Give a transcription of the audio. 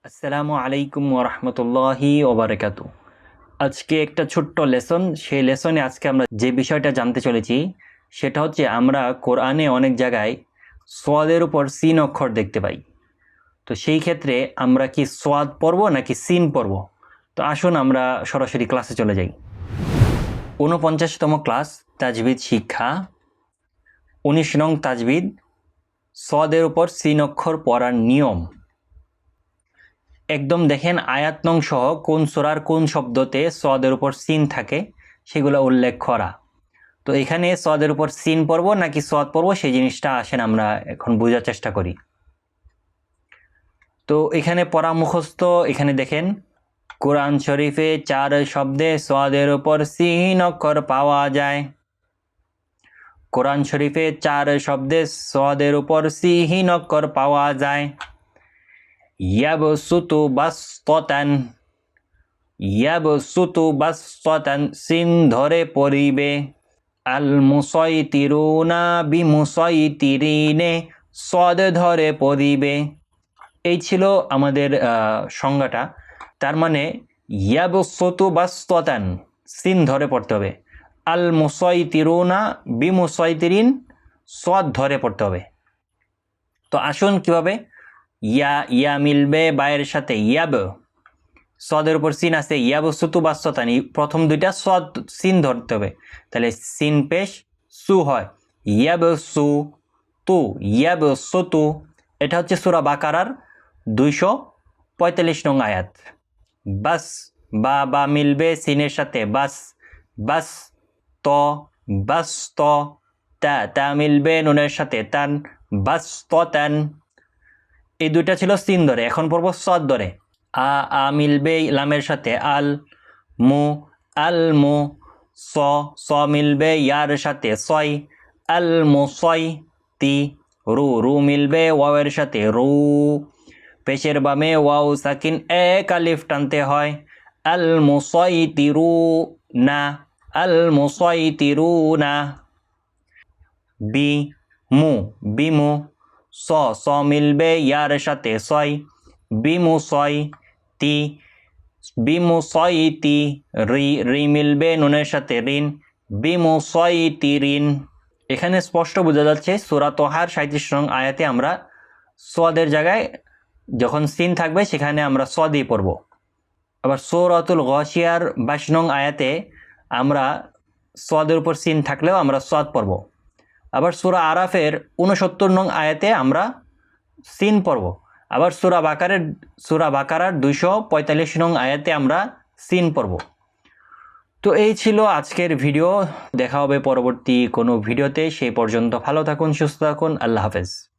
আসসালামু আলাইকুম ওরহমতুল্লাহি ওবরাকাতু। আজকে একটা ছোট্ট লেসন, সেই লেসনে আজকে আমরা যে বিষয়টা জানতে চলেছি সেটা হচ্ছে আমরা কোরআনে অনেক জায়গায় সোয়াদের উপর সিন অক্ষর দেখতে পাই। তো সেই ক্ষেত্রে আমরা কি সোয়াদ পড়ব নাকি সিন পড়ব? তো আসুন আমরা সরাসরি ক্লাসে চলে যাই। ৪৯তম ক্লাস তাজবিদ শিক্ষা, ১৯ নং তাজবিদ, সোয়াদের উপর সিন অক্ষর পড়ার নিয়ম। একদম দেখেন আয়াত নং সহ কোন সূরার কোন শব্দতে সদের উপর সিন থাকে সেগুলো উল্লেখ করা। তো এখানে সদের উপর সিন পড়ব নাকি সদ পড়ব সেই জিনিসটা আসেন আমরা এখন বোঝার চেষ্টা করি। তো এখানে পড়া মুখস্থ, এখানে দেখেন কোরআন শরীফে 4 শব্দে সদের উপর সিন অক্ষর পাওয়া যায়। কোরআন শরীফে 4 শব্দে সদের উপর সিন অক্ষর পাওয়া যায়। ইয়াবসুতু বাসতান, ইয়াবসুতু বাসতান সিন ধরে পড়িবে। আল মুসাইতিরুনা বিমুসাইতিরিনে সদ ধরে পড়িবে। এই ছিল আমাদের সংজ্ঞাটা। তার মানে ইয়াবসুতু বাসতান সিন ধরে পড়তে হবে, আল মুসাইতিরুনা বিমুসাইতিরিন সদ ধরে পড়তে হবে। তো আসুন কিভাবে। ইয়া মিলবে বায়ের সাথে ইয়াব, সদের উপর সিন আছে, ইয়াবসুতু বাসতানি, প্রথম দুইটা সদ সিন ধরতে হবে, তাহলে সিন পেশ সু হয়, ইয়াবসু তু, ইয়াবসুতু। এটা হচ্ছে সূরা বাকারার 245 নং আয়াত। বাস বা মিলবে সিনের সাথে বাস, বাস ত, বাস ত। তা মিলবে নুনের সাথে তান, বাস তান। এই দুইটা ছিল সিন ধরে, এখন পড়ব সদ ধরে। আ মিলবে লামের সাথে আল, মু স মিলবে ইয়ার সাথে সয়, আল মুসয় তি। রু মিলবে ওয়াওয়ের সাথে রু, পেশের বামে ওয়াও সাকিন এক আলিফ টানতে হয়, আল মুসাইতিরু না, আল মুসাইতিরুনা। বিমু স মিলবে ইয়ার সাথে সয়, বিমুসয় তি, বিমুসয়তি। রি মিলবে নুনের সাথে রিন, বিমুসয়তিরিন। এখানে স্পষ্ট বোঝা যাচ্ছে সূরা তোহার 37 নং আয়াতে আমরা সদের জায়গায় যখন সিন থাকবে সেখানে আমরা সদই পড়ব। আবার সূরাতুল গাশিয়ার 22 নং আয়াতে আমরা সদের উপর সিন থাকলেও আমরা সদ পড়ব। আবার সূরা আরাফের 69 নং আয়াতে আমরা সিন পড়ব। আবার সূরা বাকারার 245 নং আয়াতে আমরা সিন পড়ব। তো এই ছিল আজকের ভিডিও। দেখা হবে পরবর্তী কোনো ভিডিওতে। সেই পর্যন্ত ভালো থাকুন, সুস্থ থাকুন। আল্লাহ হাফেজ।